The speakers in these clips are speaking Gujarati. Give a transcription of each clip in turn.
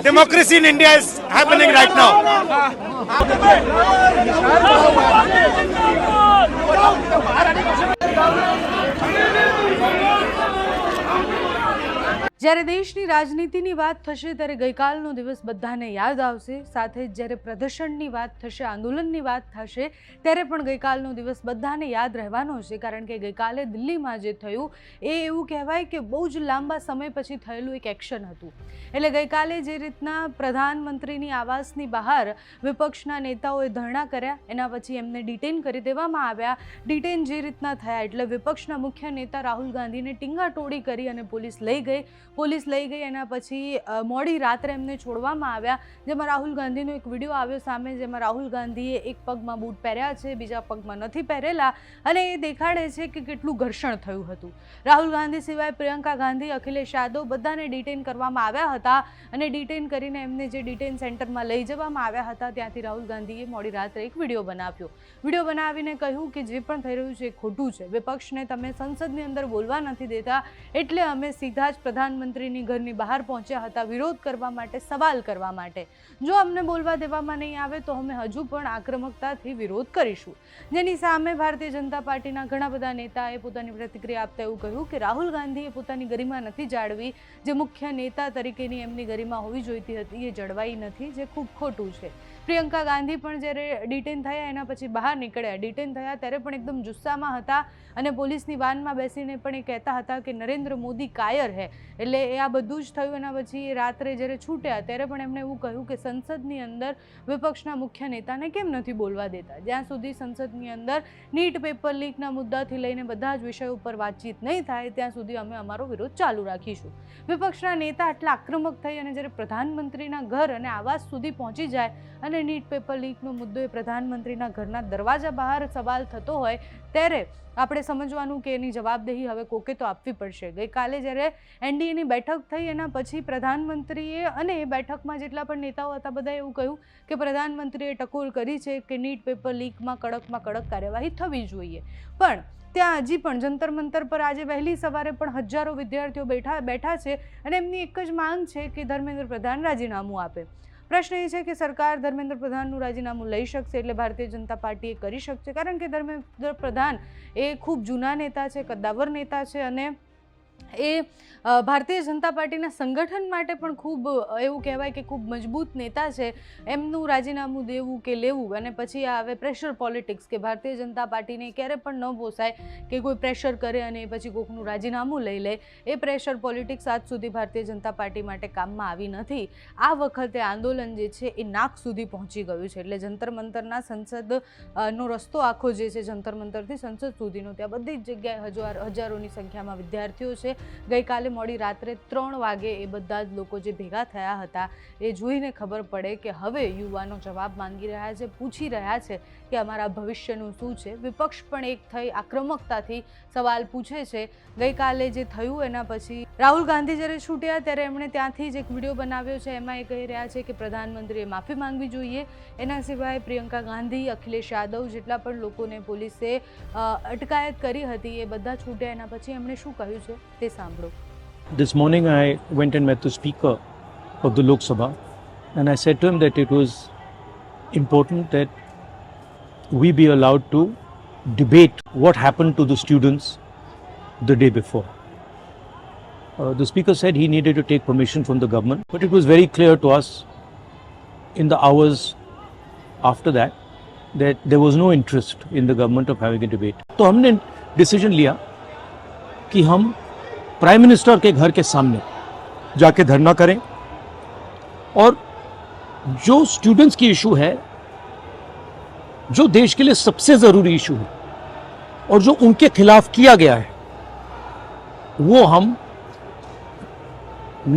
Democracy in India is happening right now. જ્યારે દેશની રાજનીતિની વાત થશે ત્યારે ગઈકાલનો દિવસ બધાને યાદ આવશે. સાથે જ જ્યારે પ્રદર્શનની વાત થશે, આંદોલનની વાત થશે, ત્યારે પણ ગઈકાલનો દિવસ બધાને યાદ રહેવાનો છે. કારણ કે ગઈકાલે દિલ્હીમાં જે થયું એ એવું કહેવાય કે બહુ જ લાંબા સમય પછી થયેલું એક એક્શન હતું. એટલે ગઈકાલે જે રીતના પ્રધાનમંત્રીની આવાસની બહાર વિપક્ષના નેતાઓએ ધરણા કર્યા, એના પછી એમને ડિટેન કરી દેવામાં આવ્યા. ડિટેન જે રીતના થયા એટલે વિપક્ષના મુખ્ય નેતા રાહુલ ગાંધીને ટીંગાટોળી કરી અને પોલીસ લઈ ગઈ. એના પછી મોડી રાત્રે એમને છોડવામાં આવ્યા. જેમાં રાહુલ ગાંધીનો એક વિડીયો આવ્યો સામે, જેમાં રાહુલ ગાંધીએ એક પગમાં બૂટ પહેર્યા છે, બીજા પગમાં નથી પહેરેલા, અને એ દેખાડે છે કે કેટલું ઘર્ષણ થયું હતું. રાહુલ ગાંધી સિવાય પ્રિયંકા ગાંધી, અખિલેશ યાદવ બધાને ડિટેન કરવામાં આવ્યા હતા. અને ડિટેન કરીને એમને જે ડિટેન સેન્ટરમાં લઈ જવામાં આવ્યા હતા ત્યાંથી રાહુલ ગાંધીએ મોડી રાત્રે એક વિડીયો બનાવ્યો. વિડીયો બનાવીને કહ્યું કે જે પણ થઈ રહ્યું છે એ ખોટું છે. વિપક્ષને તમે સંસદની અંદર બોલવા નથી દેતા, એટલે અમે સીધા જ પ્રધાનમંત્રીની ઘરની બહાર પહોંચ્યા હતા વિરોધ કરવા માટે, સવાલ કરવા માટે. જો અમને બોલવા દેવામાં નહીં આવે તો અમે હજુ પણ આક્રમકતાથી વિરોધ કરીશું. જેની સામે ભારતીય જનતા પાર્ટીના ઘણા બધા નેતાએ પોતાની પ્રતિક્રિયા આપતા એવું કહ્યું કે રાહુલ ગાંધીએ પોતાની ગરિમા નથી જાળવી. જે મુખ્ય નેતા તરીકેની એમની ગરિમા હોવી જોઈતી હતી એ જળવાઈ નથી, જે ખૂબ ખોટું છે. પ્રિયંકા ગાંધી પણ જ્યારે ડિટેન થયા એના પછી બહાર નીકળ્યા, ડિટેન થયા ત્યારે પણ એકદમ જુસ્સામાં હતા અને પોલીસની વાનમાં બેસીને પણ એ કહેતા હતા કે નરેન્દ્ર મોદી કાયર હે. એટલે એ આ બધું જ થયું. એના પછી રાત્રે જ્યારે છૂટ્યા ત્યારે પણ એમણે એવું કહ્યું કે સંસદની અંદર વિપક્ષના મુખ્ય નેતાને કેમ નથી બોલવા દેતા. જ્યાં સુધી સંસદની અંદર નીટ પેપર લીકના મુદ્દાથી લઈને બધા જ વિષયો ઉપર વાતચીત નહીં થાય ત્યાં સુધી અમે અમારો વિરોધ ચાલુ રાખીશું. વિપક્ષના નેતા આટલા આક્રમક થઈ અને જ્યારે પ્રધાનમંત્રીના ઘર અને આવાસ સુધી પહોંચી જાય અને નીટ પેપર લીકનો મુદ્દો એ પ્રધાનમંત્રીના ઘરના દરવાજા બહાર સવાલ થતો હોય ત્યારે આપણે સમજવાનું કે એની જવાબદેહી હવે કોકે તો આપવી પડશે. ગઈકાલે જ્યારે એનડીએની બેઠક થઈ એના પછી પ્રધાનમંત્રીએ અને એ બેઠકમાં જેટલા પણ નેતાઓ હતા બધાએ એવું કહ્યું કે પ્રધાનમંત્રીએ ટકોર કરી છે કે નીટ પેપર લીકમાં કડકમાં કડક કાર્યવાહી થવી જોઈએ. પણ ત્યાં હજી પણ જંતર મંતર પર આજે વહેલી સવારે પણ હજારો વિદ્યાર્થીઓ બેઠા છે અને એમની એક જ માંગ છે કે ધર્મેન્દ્ર પ્રધાન રાજીનામું આપે. પ્રશ્ન એ છે કે સરકાર ધર્મેન્દ્ર પ્રધાનનું રાજીનામું લઈ શકશે, એટલે ભારતીય જનતા પાર્ટી એ કરી શકશે. કારણ કે ધર્મેન્દ્ર પ્રધાન એ ખૂબ જૂના નેતા છે, કદ્દાવર નેતા છે અને એ ભારતીય જનતા પાર્ટીના સંગઠન માટે પણ ખૂબ એવું કહેવાય કે ખૂબ મજબૂત નેતા છે. એમનું રાજીનામું દેવું કે લેવું અને પછી આવે પ્રેશર પોલિટિક્સ કે ભારતીય જનતા પાર્ટીને ક્યારે પણ ન પોસાય કે કોઈ પ્રેશર કરે અને પછી કોઈકનું રાજીનામું લઈ લે. એ પ્રેશર પોલિટિક્સ આજ સુધી ભારતીય જનતા પાર્ટી માટે કામમાં આવી નથી. આ વખતે આંદોલન જે છે એ નાક સુધી પહોંચી ગયું છે. એટલે જંતર મંતરના સંસદનો રસ્તો આખો જે છે જંતર મંતરથી સંસદ સુધીનો, ત્યાં બધી જ જગ્યાએ હજારોની સંખ્યામાં વિદ્યાર્થીઓ છે. ગઈકાલે મોડી રાત્રે 3 વાગે એ બધા જ લોકો જે ભેગા થયા હતા એ જોઈને ખબર પડે કે હવે યુવાનો જવાબ માંગી રહ્યા છે, પૂછી રહ્યા છે કે અમારા ભવિષ્યનું શું છે. વિપક્ષ પણ એક થઈ આક્રમકતાથી સવાલ પૂછે છે. ગઈકાલે જે થયું એના પછી રાહુલ ગાંધી જ્યારે છૂટ્યા ત્યારે એમણે ત્યાંથી જ એક વિડીયો બનાવ્યો છે. એમાં એ કહી રહ્યા છે કે પ્રધાનમંત્રીએ માફી માંગવી જોઈએ. એના સિવાય પ્રિયંકા ગાંધી, અખિલેશ યાદવ જેટલા પણ લોકોને પોલીસે અટકાયત કરી હતી એ બધા છૂટ્યા. એના પછી એમણે શું કહ્યું છે તે સાંભળો. This morning I went and met the Speaker of the Lok Sabha and I said to him that it was important that we be allowed to debate what happened to the students the day before. The Speaker said he needed to take permission from the government, but it was very clear to us in the hours after that there was no interest in the government of having a debate. तो हमने decision लिया कि हम प्राइम मिनिस्टर के घर के सामने जाके धरना करें और जो स्टूडेंट्स की इशू है, जो देश के लिए सबसे ज़रूरी इशू है और जो उनके खिलाफ किया गया है, वो हम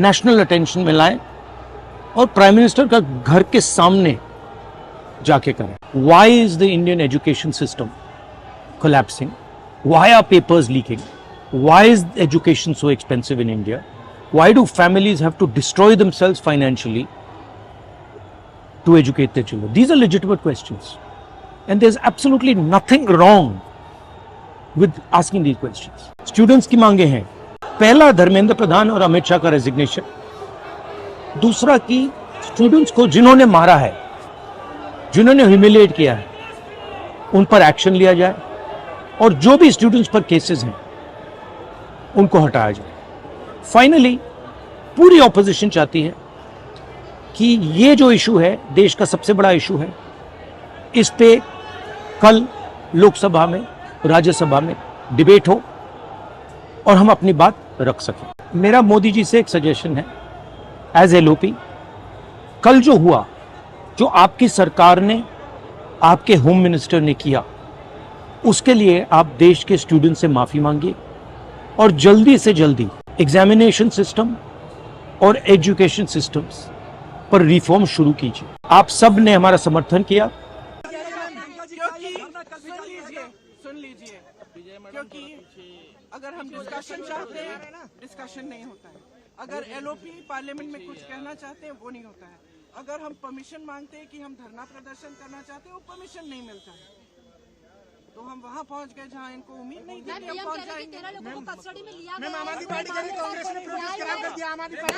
नेशनल अटेंशन में लाएं और प्राइम मिनिस्टर का घर के सामने जाके करें. Why is the Indian education system collapsing? Why are papers leaking? Why is education so expensive in India? Why do families have to destroy themselves financially to educate their children? These are legitimate questions. And there's absolutely nothing wrong with asking these questions. Students की मांगे हैं पहला धर्मेंद्र प्रधान और अमित शाह का रेजिग्नेशन, दूसरा कि स्टूडेंट्स को जिन्होंने मारा है, जिन्होंने ह्यूमिलिएट किया है, उन पर एक्शन लिया जाए और जो भी स्टूडेंट्स पर केसेस हैं उनको हटाया जाए। फाइनली पूरी ऑपोजिशन चाहती है कि ये जो इशू है, देश का सबसे बड़ा इशू है, इस पे कल लोकसभा में, राज्यसभा में डिबेट हो और हम अपनी बात रख सकें। मेरा मोदी जी से एक सजेशन है, एज एलओपी, कल जो हुआ, जो आपकी सरकार ने, आपके होम मिनिस्टर ने किया, उसके लिए आप देश के स्टूडेंट से माफी मांगिए और जल्दी से जल्दी एग्जामिनेशन सिस्टम और एजुकेशन सिस्टम्स पर रिफॉर्म शुरू कीजिए। आप सब ने हमारा समर्थन किया। सुन लीजिए, क्योंकि अगर हम डिस्कशन चाहते हैं, डिस्कशन नहीं होता है। अगर एलओपी पार्लियामेंट में कुछ कहना चाहते हैं, वो नहीं होता है। अगर हम परमिशन मांगते हैं कि हम धरना प्रदर्शन करना चाहते हैं, वो परमिशन नहीं मिलता है। तो हम वहाँ पहुँच गए जहाँ इनको उम्मीद नहीं थी कि हम पहुँच जाएंगे। मैम, आम आदमी पार्टी कांग्रेस ने प्रोटेस्ट खराब कर दिया। आम आदमी पार्टी